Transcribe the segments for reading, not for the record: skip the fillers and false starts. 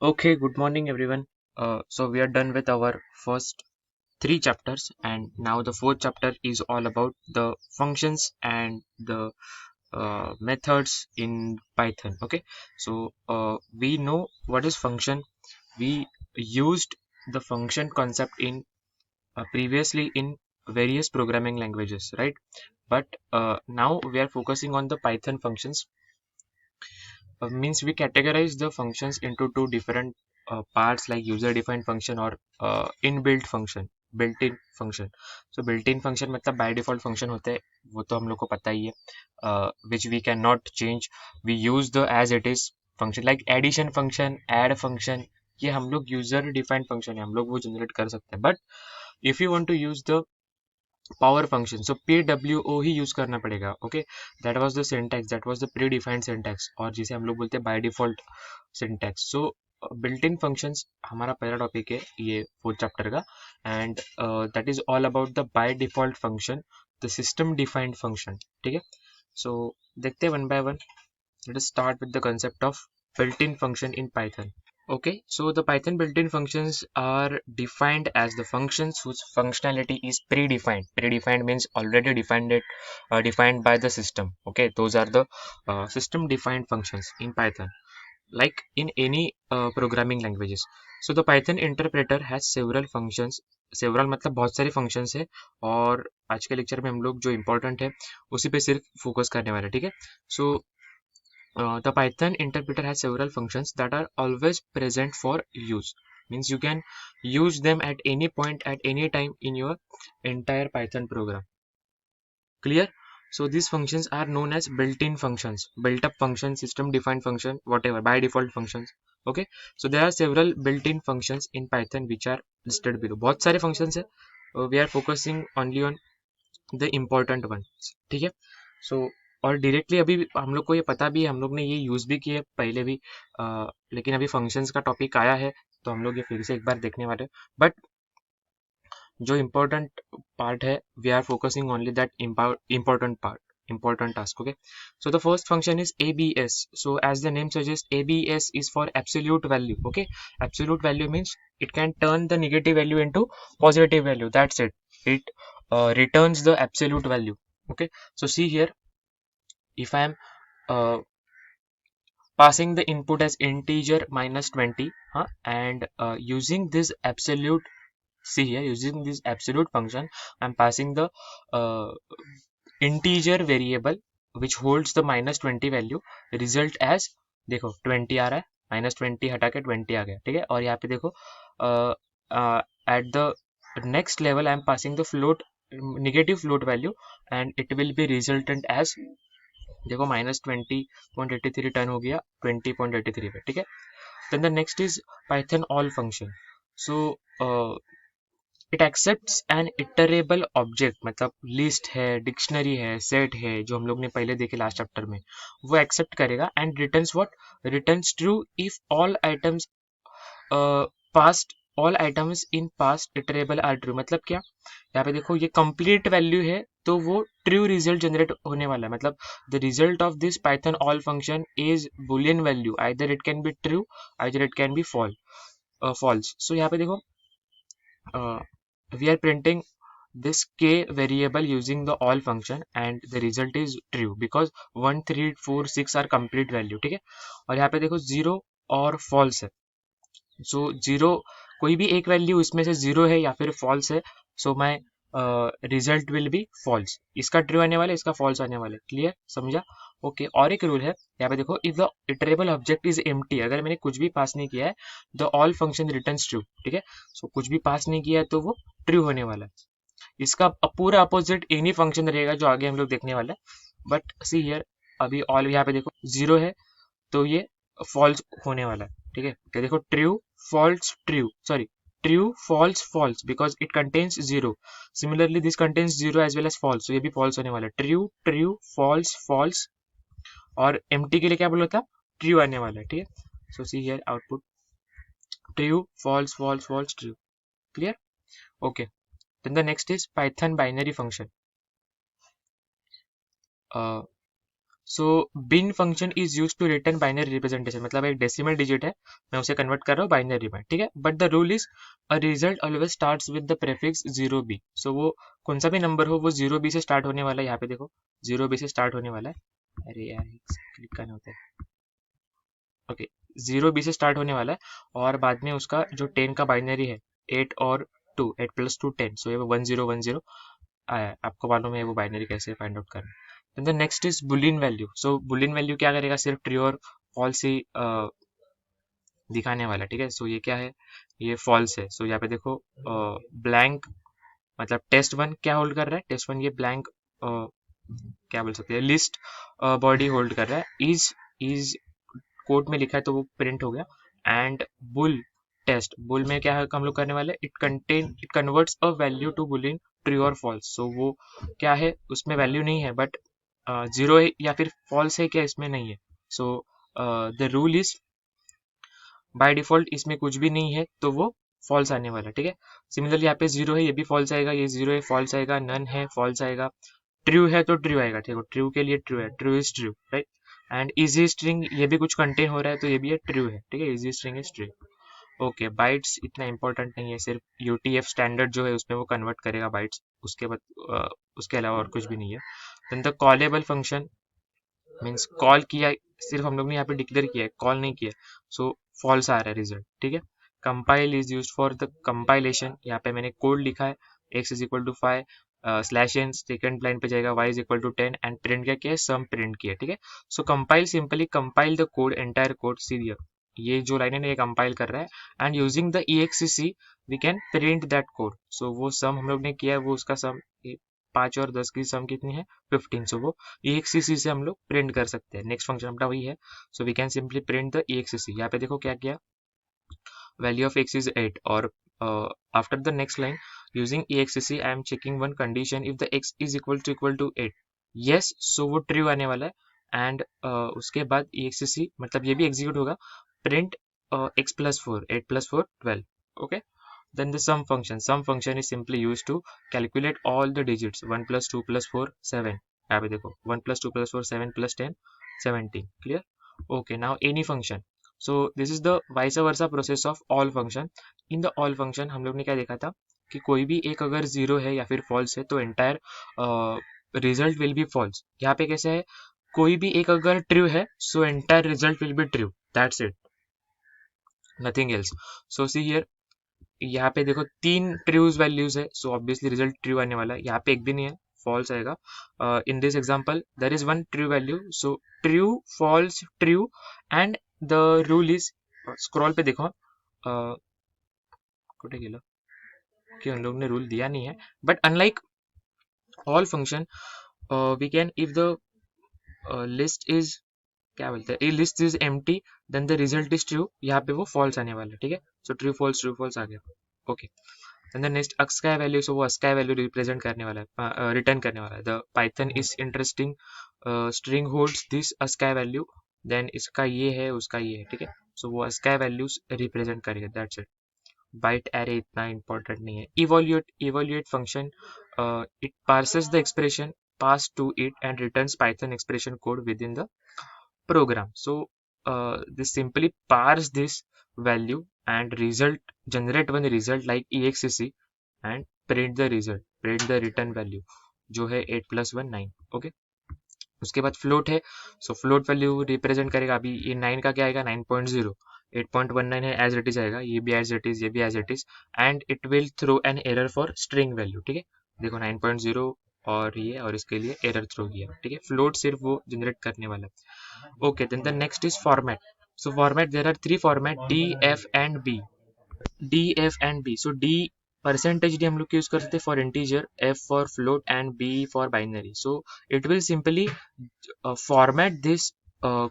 Okay, good morning everyone. So we are done with our first three chapters, and now the fourth chapter is all about the functions and the methods in Python. Okay, so we know what is function. We used the function concept in previously in various programming languages, right? But now we are focusing on the Python functions. Means we categorize the functions into two different parts like user defined function or inbuilt function, built-in function. So built-in function मतलब by default function होते हैं, वो तो हम लोग को पता ही है, which we cannot change. We use the as it is function like addition function, add function. ये हम लोग user defined function है, हम लोग वो generate कर सकते हैं. But if you want to use the power function so PWO he use करना पड़ेगा. Okay, that was the syntax, that was the pre defined syntax, और जिसे हम लोग बोलते हैं by default syntax. So built in functions हमारा पहला टॉपिक है ये फोर्थ चैप्टर का, and that is all about the by default function, the system defined function. ठीक है, सो देखते हैं one by one. Let us start with the concept of built-in function in Python. Okay, so the Python built-in functions are defined as the functions whose functionality is predefined. Predefined means already defined it, defined by the system. Okay, those are the system-defined functions in Python, like in any programming languages. So the Python interpreter has several functions. Several मतलब बहुत सारे functions है, और आज के lecture में हम लोग जो इम्पोर्टेंट है उसी पे सिर्फ फोकस करने वाले हैं. ठीक है, सो the Python interpreter has several functions that are always present for use. Means you can use them at any point at any time in your entire Python program. Clear? So these functions are known as built-in functions, built-up function, system-defined function, whatever, by default functions. Okay, so there are several built-in functions in Python which are listed below. बहुत सारे functions है. We are focusing only on the important ones. ठीक है, सो और directly अभी हम लोग को ये पता भी है, हम लोग ने ये यूज़ भी किया है पहले भी, लेकिन अभी फंक्शंस का टॉपिक आया है तो हम लोग ये फिर से एक बार देखने वाले हैं. बट जो इम्पोर्टेंट पार्ट है, we are focusing only that important part, important task. Okay, so the first function is abs. So as the name suggests, abs is for absolute value. Okay, absolute value means it can turn the negative value into positive value. That's it. It returns the absolute value. Okay, so see here, if I am uh, passing the input as integer minus 20, and using this absolute, see here, using this absolute function, I'm passing the uh, integer variable which holds the minus 20 value, result as, देखो 20 आ रहा है, minus 20 हटा के 20 आ गया. ठीक है, और यहाँ पे देखो at the next level I am passing the float, negative float value, and it will be resultant as, देखो -20.83 टर्न हो गया 20.83 पे. ठीक है, then the next is Python all function. So it accepts an iterable object, मतलब list है, dictionary है, set है, जो हम लोग ने पहले देखे लास्ट चैप्टर में, वो एक्सेप्ट करेगा, and returns what, returns true if all items passed, all items in passed iterable are true. मतलब क्या, यहाँ पे देखो ये कंप्लीट वैल्यू है तो वो ट्रू रिजल्ट जनरेट होने वाला है. मतलब the result of this Python all function is Boolean value, either it can be true, either it can be false. So यहाँ पे देखो, we are printing this k variable using the all function, and the result is true because 1 3 4 6 are complete value. ठीक है, और यहाँ पे देखो 0 और false है. सो जीरो, कोई भी एक वैल्यू इसमें से जीरो है या फिर फॉल्स है, so my result will be false. इसका ट्रू आने वाला है, इसका फॉल्स आने वाला है. क्लियर, समझा? ओके, और एक रूल है यहाँ पे देखो, if the iterable object is empty, अगर मैंने कुछ भी पास नहीं किया है, the all function returns true. ठीक है, सो कुछ भी पास नहीं किया है तो वो ट्रू होने वाला है. इसका पूरा अपोजिट एनी फंक्शन रहेगा जो आगे हम लोग देखने वाला है. बट सी हियर, अभी ऑल यहाँ पे देखो जीरो है तो ये फॉल्स होने वाला है. ठीक है, तो देखो true false true, sorry, true false false because it contains 0. Similarly this contains 0 as well as false, so ये भी false होने वाला है. true true false false, और empty के लिए क्या बोला था, true आने वाला है. ठीक है, so see here output true false false false true. Clear? Okay, then the next is Python binary function. So bin function is use to return binary representation, मतलब एक डेसिमल डिजिट है, मैं उसे कन्वर्ट कर रहा हूँ बाइनरी में, ठीक है। But the rule is a result always starts with the prefix 0b। सो वो कौन सा भी नंबर हो वो 0b से स्टार्ट होने वाला है, यहाँ पे देखो 0b से स्टार्ट होने वाला है। अरे यार क्लिक करना होता है, ओके 0b से स्टार्ट होने वाला है, और बाद में उसका जो 10 का बाइनरी है 8 और 2, 8 प्लस 2 10, सो ये 1010 आया है। आपको मालूम है वो बाइनरी कैसे फाइंड आउट करना है। The next is Boolean value. So Boolean value क्या करेगा, सिर्फ ट्रू और फॉल्स ही दिखाने वाला है, ठीक है। सो ये क्या है, ये फॉल्स है। सो यहाँ पे देखो ब्लैंक, मतलब टेस्ट वन क्या होल्ड कर रहा है, टेस्ट वन ये ब्लैंक क्या बोल सकते हैं, लिस्ट बॉडी होल्ड कर रहा है। इज कोड में लिखा है तो वो प्रिंट हो गया। एंड बुल टेस्ट, बुल में क्या है हम लोग करने वाले, it converts a value to boolean true और फॉल्स। सो वो क्या है, उसमें वैल्यू नहीं है, बट जीरो है या फिर फॉल्स है क्या, इसमें नहीं है। So the rule is by default इसमें कुछ भी नहीं है तो वो फॉल्स आने वाला, ठीक है। सिमिलरली यहाँ पे जीरो है, ये भी फॉल्स आएगा, ये जीरो है फॉल्स आएगा, नन है फॉल्स आएगा, ट्रू है तो ट्रू आएगा, ठीक है। ट्रू के लिए ट्रू है, true is true, right. And easy string, ये भी कुछ कंटेन हो रहा है तो ये भी है ट्रू है, ठीक है। Easy string is true. Okay, bytes इतना इंपॉर्टेंट नहीं है, सिर्फ यूटीएफ स्टैंडर्ड जो है उसमें वो कन्वर्ट करेगा बाइट्स, उसके बाद उसके अलावा और कुछ भी नहीं है। Then the callable function means call किया, सिर्फ हम लोग ने यहाँ पे डिक्लेयर किया है, कॉल नहीं किया, सो फॉल्स आ रहा है रिजल्ट, ठीक है। Compile is use for the compilation, यहाँ पे मैंने कोड लिखा है, x is equal to 5 slash n, second line पे जाएगा y is equal to 10 and print क्या किया है, सम प्रिंट किया, ठीक है। So compile simply compile the code, entire code, see ये जो लाइन है ना ये कंपाइल कर रहा है, and using the exec we can print that code. So वो सम हम लोग ने किया है, वो उसका सम 5 और 10 की सम कितनी है 15, सो वो exec से हम लोग प्रिंट कर सकते हैं। नेक्स्ट फंक्शन अपना वही है, so we can simply print the exec। यहाँ पे देखो क्या किया, value of x is 8, or after the next line using exec I am checking one condition, if the x is equal to 8, yes, so वो true आने वाला है। And उसके बाद exec मतलब ये भी एग्जीक्यूट होगा, print x plus 4, 8 plus 4 12, okay। then the sum function is simply used to calculate all the digits, 1 plus 2 plus 4 7, यहाँ पे देखो 1 plus 2 plus 4 7 plus 10 17, clear। okay, now any function, so this is the vice versa process of all function। in the all function हम लोग ने क्या देखा था कि कोई भी एक अगर जीरो है या फिर फॉल्स है तो entire result will be false. यहाँ पे कैसे है, कोई भी एक अगर ट्रू है so entire result will be true, that's it, nothing else. So see here, यहाँ पे देखो 3 ट्रूज वैल्यूज है, सो ऑब्वियसली रिजल्ट ट्रू आने वाला है। यहाँ पे एक भी नहीं है, फॉल्स आएगा। In this example there is one true value, so true false true, and the rule is, scroll पे देखो कुठे गेलं कि उन लोग ने रूल दिया नहीं है, but unlike all function we can, if the list is क्या बोलते हैं, list is empty then the result is true, यहाँ पे वो फॉल्स आने वाला है, ठीक है। सो ट्रू फॉल्स आ गया, okay. And the next ASCII value, so वो अस्काई वैल्यू रिप्रेजेंट करने वाला है, रिटर्न करने वाला है। The Python is interesting string holds this ASCII value, then इसका ये है उसका ये है, ठीक है। सो वो अस्काई वैल्यूज रिप्रेजेंट करेगा, दैट्स इट। बाइट एरे इतना इंपॉर्टेंट नहीं है। Evaluate function, it parses the expression passed to it and returns Python expression code within the program। So this simply parse this value and generate one result like exec and print the return value जो है 8 plus 1 9, okay. उसके बाद float है, सो float value represent करेगा, अभी ये 9 का क्या आएगा 9.0, 8.19 है एज इट इज आएगा, ये भी एज इट इज, ये भी as it is, and it will throw an error for string value, ठीक है। देखो 9.0 और ये और इसके लिए एरर थ्रो किया, ठीक है। फ्लोट सिर्फ वो जनरेट करने वाला है, okay. Then the next is format. So format, there are 3 format, D F and B, D F and B. So D percentage D हम लोग यूज कर सकते हैं for integer, F for float and B for binary. So it will simply format this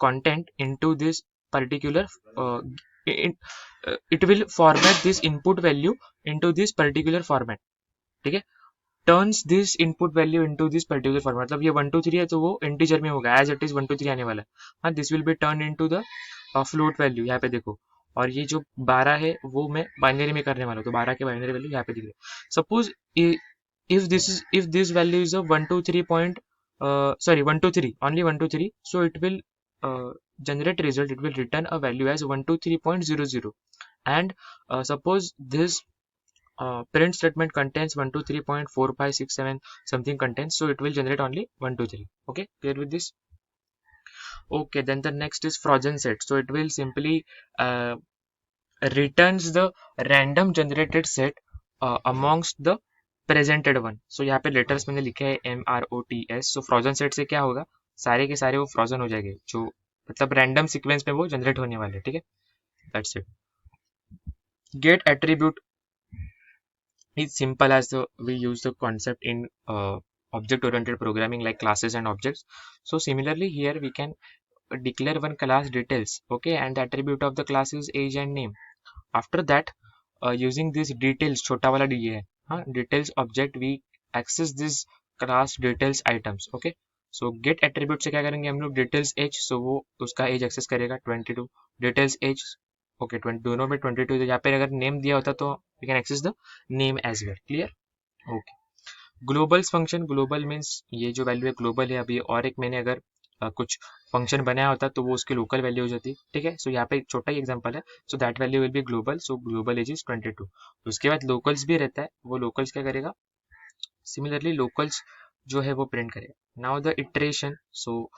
content into this particular it will format this input value into this particular format, ठीक है। Turns this input value into this particular format, मतलब ये 1 2 3 है तो वो integer में होगा, as it is 1 2 3 आने वाला है। हाँ, this will be turn into the float value, यहाँ पे देखो। और ये जो 12 है वो मैं बाइनरी में करने वाला हूँ, तो 12 के बाइनरी वैल्यू यहाँ पे दिख रही है। Suppose if this value is 1 2 3 sorry 1 2 3, only 1 2 3, so it will generate result, it will return a value as 123.00, and suppose this print statement contains 123.4567 something contains, so it will generate only 123. Okay, clear with this? Okay, then the next is frozen set, so it will simply returns the random generated set amongst the presented one. so यहाँ पे letters मैंने लिखे है MROTS. so frozen set से क्या होगा, सारे के सारे वो फ्रोजन हो जाएंगे, जो मतलब रैंडम सीक्वेंस में वो जनरेट होने वाले, ठीक है, that's it. Get attribute is simple as we use the concept in object oriented programming like classes and objects. So similarly here we can declare one class details, okay, and the attribute of the class is age and name. After that using this details छोटा वाला D है, हाँ, details object we access this class details items, okay. so get attribute से क्या करेंगे हम लोग, details age, so वो उसका age access करेगा 22, details age, ओके 20 दोनों में 22, तो यहाँ पे अगर नेम दिया होता तो we can access the name as well, clear. Okay, globals function, global means ये जो वैल्यू है ग्लोबल है अभी, और एक मैंने अगर कुछ फंक्शन बनाया होता तो वो उसकी लोकल वैल्यू हो जाती, ठीक है. सो यहाँ पे एक छोटा ही एग्जांपल है, so that value will be global, so global as is 22. उसके बाद लोकल्स भी रहता है, वो लोकल्स क्या करेगा, सिमिलरली लोकल्स जो है वो प्रिंट करेगा. Now the iteration, so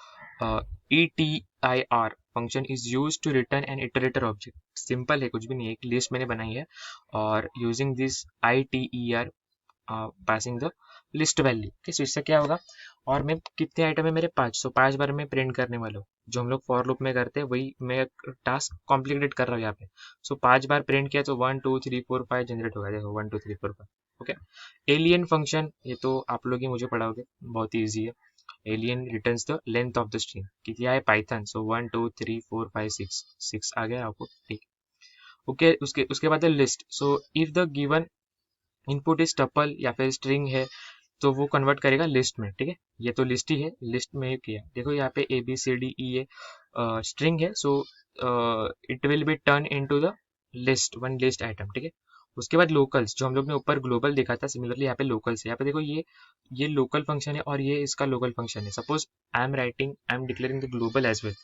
ETIR function is use to return an iterator object. Simple है, कुछ भी नहीं है, एक लिस्ट मैंने बनाई है और using this ITER passing the list value. So इससे क्या होगा, और मैं कितने आइटम है मेरे 5, सो 5 बार मैं प्रिंट करने वाला हूँ, जो हम लोग फॉर लूप में करते हैं वही मैं टास्क कॉम्प्लिकेटेड कर रहा हूँ यहाँ पे. सो 5 बार प्रिंट किया तो 1 2 3 4 5 जनरेट होगा, देखो 1 2 3 4 5. ओके, एलियन फंक्शन, ये तो आप लोग ही मुझे पढ़ाओगे, बहुत ही ईजी है. Alien returns the length of the string, कितना है पाइथन, सो 1 2 3 4 5 6 आ गया आपको, ठीक. ओके, उसके उसके बाद list, so if the given input is tuple या फिर स्ट्रिंग है तो वो कन्वर्ट करेगा लिस्ट में, ठीक है. ये तो लिस्ट ही है, लिस्ट में किया, देखो यहाँ पे ABCDE ये स्ट्रिंग है, सो it will be turn into the list, one list item, ठीक है. उसके बाद लोकल्स, जो हम लोग ने ऊपर ग्लोबल देखा था, सिमिलरली यहाँ पे लोकल्स है. यहाँ पे देखो ये लोकल फंक्शन है और ये इसका लोकल फंक्शन है. Suppose I am declaring the global as well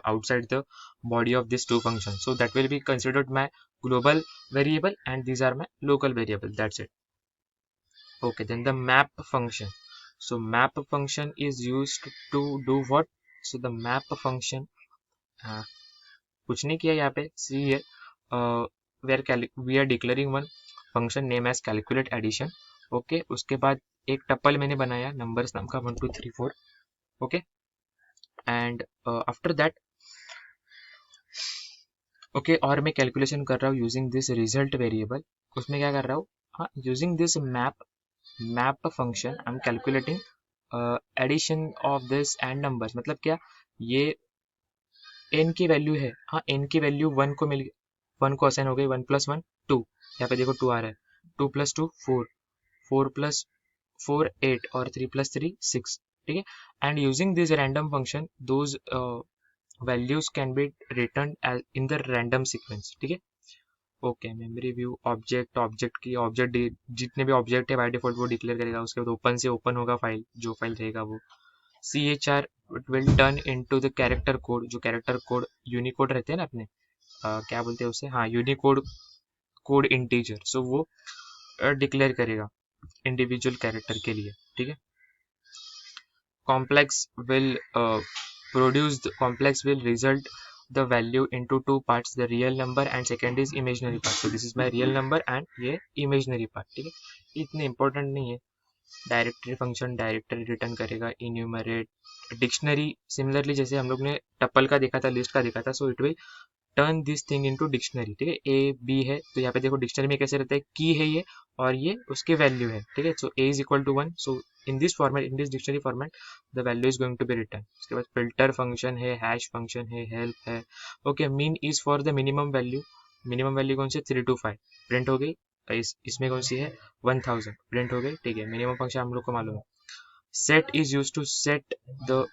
outside the body of this to function, so that will be considered my global variable and these are my local variable, that's it. Okay, then the map function, so map function is used to do what, so the map function कुछ नहीं किया यहाँ पे, see here we are declaring one function name as calculate addition. okay, उसके बाद एक tuple मैंने बनाया numbers नाम का 1 2 3 4, okay, and after that okay और मैं कैलकुलेशन कर रहा हूँ यूजिंग दिस रिजल्ट वेरिएबल. उसमें क्या कर रहा हूँ, हाँ, using this map function I am calculating addition of this and numbers. मतलब क्या, ये n की वैल्यू है, हाँ, n की वैल्यू 1 को मिल 1 को असाइन हो गई, 1 + 1 2, यहाँ पे देखो 2 आ रहा है, 2 + 2 4, 4 + 4 8 और 3 + 3 6, ठीक है. And using this random function those values can be return in the random sequence, ठीक है. Okay, memory view object, object जितने भी ऑब्जेक्ट है बाय डिफॉल्ट वो डिक्लेयर करेगा. उसके बाद ओपन से ओपन होगा फाइल, जो फाइल रहेगा वो. CHR it will turn into the character code, जो कैरेक्टर कोड यूनिकोड रहते हैं ना अपने, क्या बोलते हैं उसे, हाँ, यूनिकोड कोड इंटीजर, सो वो डिक्लेयर करेगा इंडिविजुअल कैरेक्टर के लिए, ठीक है. complex will result the value into two parts, the real number and second is imaginary part. so this is my real number and ये imaginary part, ठीक है. इतने important नहीं है. डायरेक्टरी फंक्शन डायरेक्टरी रिटर्न करेगा. इन्यूमरेट डिक्शनरी, सिमिलरली जैसे हम लोग ने टपल का देखा था, लिस्ट का देखा था, सो it will turn this thing into dictionary, ठीक है. A B है तो यहाँ पे देखो डिक्शनरी में कैसे रहता है, की है ये और ये उसकी वैल्यू है, ठीक है. So A is equal to 1, so in this format, in this dictionary format the value is going to be return. उसके बाद फिल्टर फंक्शन है, हैश फंक्शन है, हेल्प है. Okay, mean is for the minimum value. Minimum value कौन सी, 3 to 5 print हो गई. इसमें कौन सी है, 1000 प्रिंट हो गई, ठीक है. मिनिमम फंक्शन हम लोग को मालूम है. Set is use to set the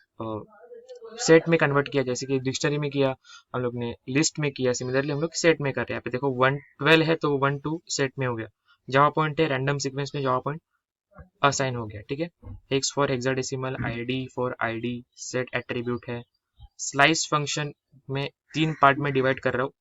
set में कन्वर्ट किया, जैसे कि डिक्शनरी में किया हम लोग ने, लिस्ट में किया, सिमिलरली हम लोग सेट में कर रहे हैं. यहाँ पे देखो 1 12 है तो 1 2 सेट में हो गया. जावा पॉइंट है, रैंडम सीक्वेंस में जावा पॉइंट असाइन हो गया, ठीक है। Hex for hexadecimal, ID for ID, set attribute है। स्लाइस फंक्शन में तीन पार्ट में डिवाइड कर रहा हूँ।